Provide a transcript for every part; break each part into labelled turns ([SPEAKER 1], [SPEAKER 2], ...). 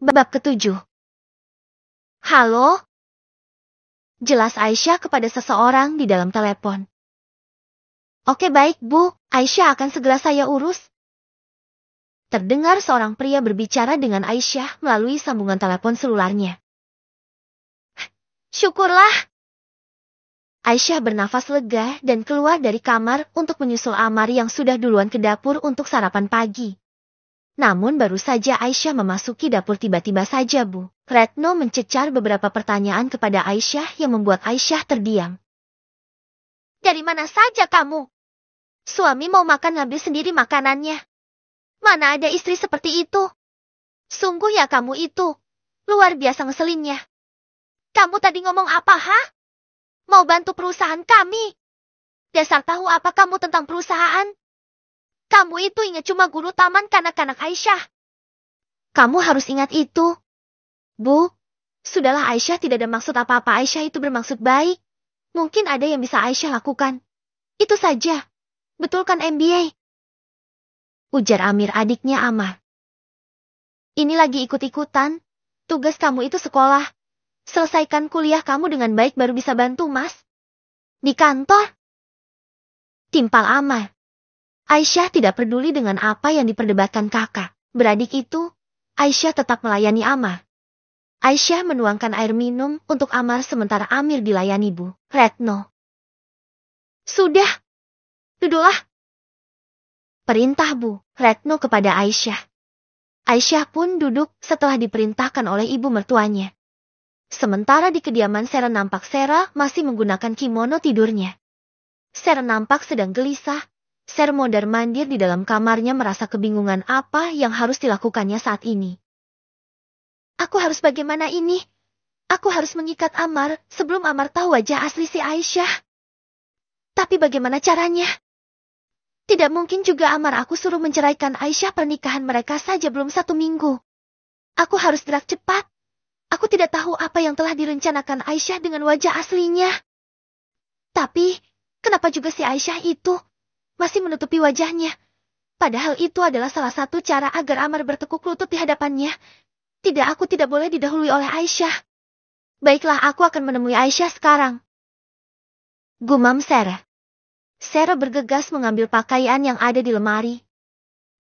[SPEAKER 1] Bab ketujuh. Halo? Jelas Aisyah kepada seseorang di dalam telepon. Oke baik Bu, Aisyah akan segera saya urus. Terdengar seorang pria berbicara dengan Aisyah melalui sambungan telepon selularnya. Syukurlah. Aisyah bernafas lega dan keluar dari kamar untuk menyusul Amar yang sudah duluan ke dapur untuk sarapan pagi. Namun baru saja Aisyah memasuki dapur tiba-tiba saja Bu Retno mencecar beberapa pertanyaan kepada Aisyah yang membuat Aisyah terdiam. Dari mana saja kamu? Suami mau makan ngambil sendiri makanannya. Mana ada istri seperti itu? Sungguh ya kamu itu. Luar biasa ngeselinnya. Kamu tadi ngomong apa ha? Mau bantu perusahaan kami? Dasar tahu apa kamu tentang perusahaan? Kamu itu ingat cuma guru taman kanak-kanak Aisyah. Kamu harus ingat itu. Bu, sudahlah Aisyah tidak ada maksud apa-apa. Aisyah itu bermaksud baik. Mungkin ada yang bisa Aisyah lakukan. Itu saja. Betul kan MBA? Ujar Amir adiknya Amar. Ini lagi ikut-ikutan. Tugas kamu itu sekolah. Selesaikan kuliah kamu dengan baik baru bisa bantu mas. Di kantor? Timpal Amar. Aisyah tidak peduli dengan apa yang diperdebatkan kakak beradik itu. Aisyah tetap melayani Amar. Aisyah menuangkan air minum untuk Amar sementara Amir dilayani Bu Retno. Sudah. Duduklah. Perintah Bu Retno kepada Aisyah. Aisyah pun duduk setelah diperintahkan oleh ibu mertuanya. Sementara di kediaman Sera nampak Sera masih menggunakan kimono tidurnya. Sera nampak sedang gelisah. Sera mondar-mandir di dalam kamarnya merasa kebingungan apa yang harus dilakukannya saat ini. Aku harus bagaimana ini? Aku harus mengikat Amar sebelum Amar tahu wajah asli si Aisyah. Tapi bagaimana caranya? Tidak mungkin juga Amar aku suruh menceraikan Aisyah pernikahan mereka saja belum 1 minggu. Aku harus gerak cepat. Aku tidak tahu apa yang telah direncanakan Aisyah dengan wajah aslinya. Tapi, kenapa juga si Aisyah itu masih menutupi wajahnya? Padahal itu adalah salah satu cara agar Amar bertekuk lutut di hadapannya. Tidak, aku tidak boleh didahului oleh Aisyah. Baiklah, aku akan menemui Aisyah sekarang. Gumam Sera. Sera bergegas mengambil pakaian yang ada di lemari.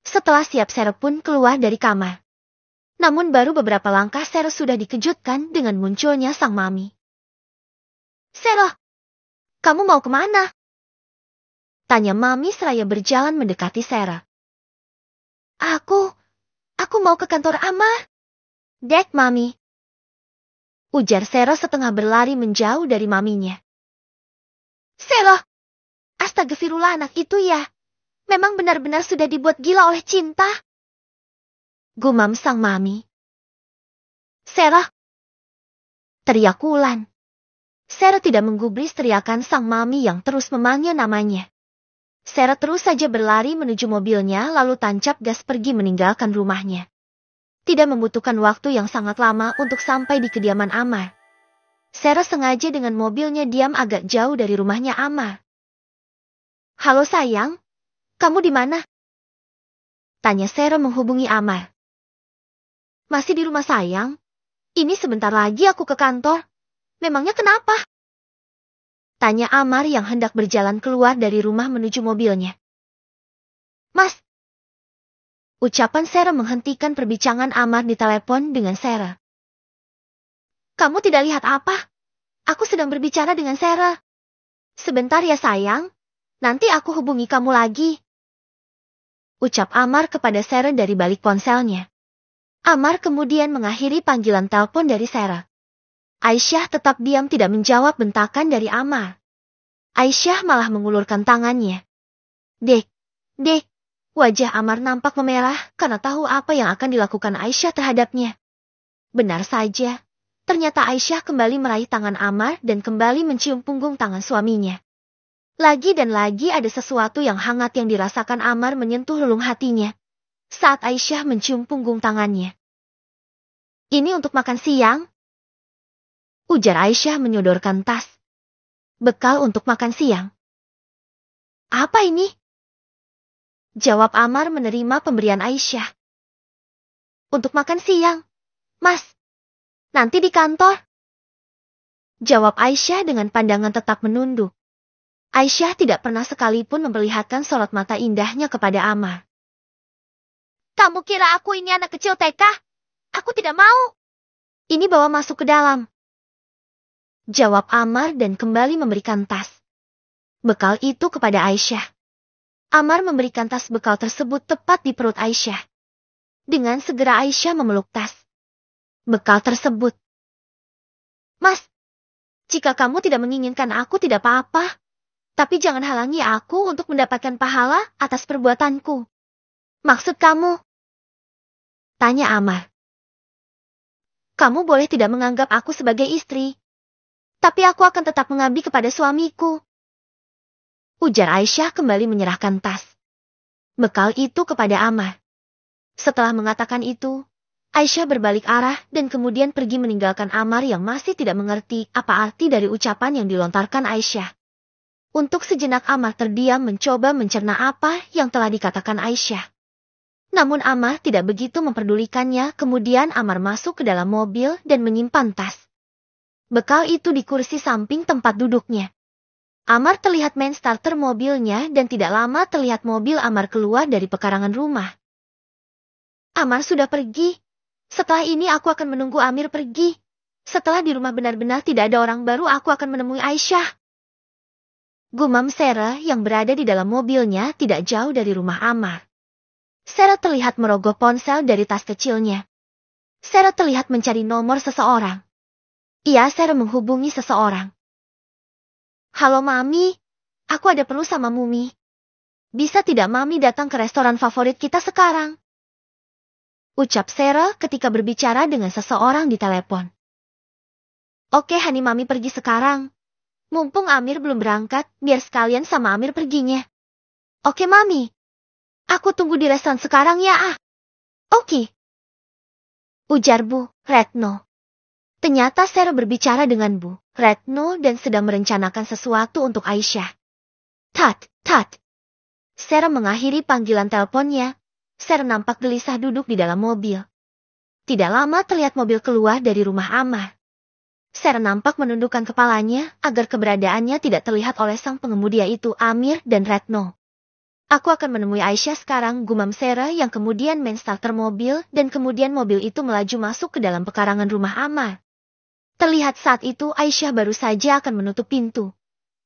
[SPEAKER 1] Setelah siap Sera pun keluar dari kamar. Namun baru beberapa langkah Sera sudah dikejutkan dengan munculnya sang mami. Sera, kamu mau kemana? Tanya mami seraya berjalan mendekati Sera. Aku mau ke kantor Amar. Dek mami. Ujar Sera setengah berlari menjauh dari maminya. Sera, astagfirullah anak itu ya. Memang benar-benar sudah dibuat gila oleh cinta. Gumam sang mami. Sera. Teriak Wulan. Sera tidak menggubris teriakan sang mami yang terus memanggil namanya. Sera terus saja berlari menuju mobilnya lalu tancap gas pergi meninggalkan rumahnya. Tidak membutuhkan waktu yang sangat lama untuk sampai di kediaman Amar. Sera sengaja dengan mobilnya diam agak jauh dari rumahnya Amar. Halo sayang, kamu di mana? Tanya Sera menghubungi Amar. Masih di rumah sayang? Ini sebentar lagi aku ke kantor. Memangnya kenapa? Tanya Amar yang hendak berjalan keluar dari rumah menuju mobilnya. Mas. Ucapan Sera menghentikan perbincangan Amar di telepon dengan Sera. Kamu tidak lihat apa? Aku sedang berbicara dengan Sera. Sebentar ya sayang. Nanti aku hubungi kamu lagi. Ucap Amar kepada Sera dari balik ponselnya. Amar kemudian mengakhiri panggilan telepon dari Sera. Aisyah tetap diam tidak menjawab bentakan dari Amar. Aisyah malah mengulurkan tangannya. Dek. Wajah Amar nampak memerah karena tahu apa yang akan dilakukan Aisyah terhadapnya. Benar saja. Ternyata Aisyah kembali meraih tangan Amar dan kembali mencium punggung tangan suaminya. Lagi dan lagi ada sesuatu yang hangat yang dirasakan Amar menyentuh relung hatinya. Saat Aisyah mencium punggung tangannya. Ini untuk makan siang? Ujar Aisyah menyodorkan tas. Bekal untuk makan siang. Apa ini? Jawab Amar menerima pemberian Aisyah. Untuk makan siang. Mas, nanti di kantor. Jawab Aisyah dengan pandangan tetap menunduk. Aisyah tidak pernah sekalipun memperlihatkan sorot mata indahnya kepada Amar. Kamu kira aku ini anak kecil TK? Aku tidak mau. Ini bawa masuk ke dalam. Jawab Amar dan kembali memberikan tas bekal itu kepada Aisyah. Amar memberikan tas bekal tersebut tepat di perut Aisyah. Dengan segera Aisyah memeluk tas bekal tersebut. Mas, jika kamu tidak menginginkan aku tidak apa-apa. Tapi jangan halangi aku untuk mendapatkan pahala atas perbuatanku. Maksud kamu? Tanya Amar. Kamu boleh tidak menganggap aku sebagai istri. Tapi aku akan tetap mengabdi kepada suamiku. Ujar Aisyah kembali menyerahkan tas bekal itu kepada Amar. Setelah mengatakan itu, Aisyah berbalik arah dan kemudian pergi meninggalkan Amar yang masih tidak mengerti apa arti dari ucapan yang dilontarkan Aisyah. Untuk sejenak Amar terdiam mencoba mencerna apa yang telah dikatakan Aisyah. Namun Amar tidak begitu memperdulikannya, kemudian Amar masuk ke dalam mobil dan menyimpan tas bekal itu di kursi samping tempat duduknya. Amar terlihat main starter mobilnya dan tidak lama terlihat mobil Amar keluar dari pekarangan rumah. Amar sudah pergi. Setelah ini aku akan menunggu Amir pergi. Setelah di rumah benar-benar tidak ada orang baru, aku akan menemui Aisyah. Gumam Sarah yang berada di dalam mobilnya tidak jauh dari rumah Amar. Sarah terlihat merogoh ponsel dari tas kecilnya. Sarah terlihat mencari nomor seseorang. Sarah menghubungi seseorang. Halo Mami, aku ada perlu sama Mumi. Bisa tidak Mami datang ke restoran favorit kita sekarang? Ucap Sarah ketika berbicara dengan seseorang di telepon. Oke Hani, Mami pergi sekarang. Mumpung Amir belum berangkat, biar sekalian sama Amir perginya. Oke Mami. Aku tunggu di restoran sekarang ya ah. Oke. Ujar Bu Retno. Ternyata Sarah berbicara dengan Bu Retno dan sedang merencanakan sesuatu untuk Aisyah. Tat. Sarah mengakhiri panggilan teleponnya. Sarah nampak gelisah duduk di dalam mobil. Tidak lama terlihat mobil keluar dari rumah Amar. Sarah nampak menundukkan kepalanya agar keberadaannya tidak terlihat oleh sang pengemudi yaitu Amir dan Retno. Aku akan menemui Aisyah sekarang, gumam Sarah yang kemudian main starter mobil dan kemudian mobil itu melaju masuk ke dalam pekarangan rumah Amar. Terlihat saat itu Aisyah baru saja akan menutup pintu.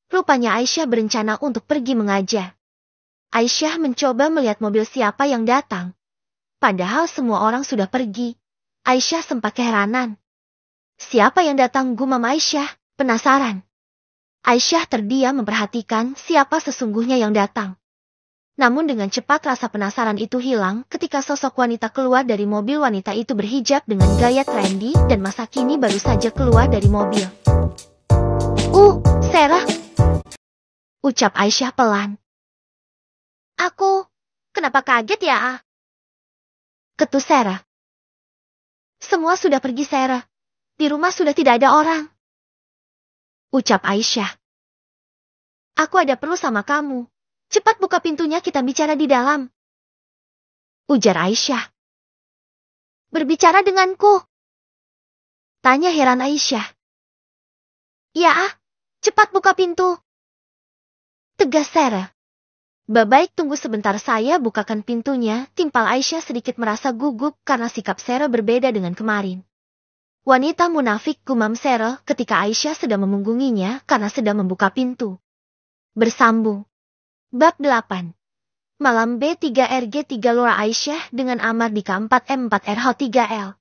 [SPEAKER 1] Rupanya Aisyah berencana untuk pergi mengajar. Aisyah mencoba melihat mobil siapa yang datang. Padahal semua orang sudah pergi. Aisyah sempat keheranan. Siapa yang datang, gumam Aisyah, penasaran. Aisyah terdiam memperhatikan siapa sesungguhnya yang datang. Namun dengan cepat rasa penasaran itu hilang ketika sosok wanita keluar dari mobil. Wanita itu berhijab dengan gaya trendy dan masa kini baru saja keluar dari mobil. Sarah. Ucap Aisyah pelan. Kenapa kaget ya? Ketus Sarah. Semua sudah pergi Sarah. Di rumah sudah tidak ada orang. Ucap Aisyah. Aku ada perlu sama kamu. Cepat buka pintunya, kita bicara di dalam. Ujar Aisyah. Berbicara denganku? Tanya heran Aisyah. Ya cepat buka pintu. Tegas Sarah. Baik, tunggu sebentar, saya bukakan pintunya. Timpal Aisyah sedikit merasa gugup karena sikap Sarah berbeda dengan kemarin. Wanita munafik, gumam Sarah ketika Aisyah sedang memunggunginya karena sedang membuka pintu. Bersambung. Bab 8. Malam B3RG3 Laura Aisyah dengan Amar di K4M4RH3L.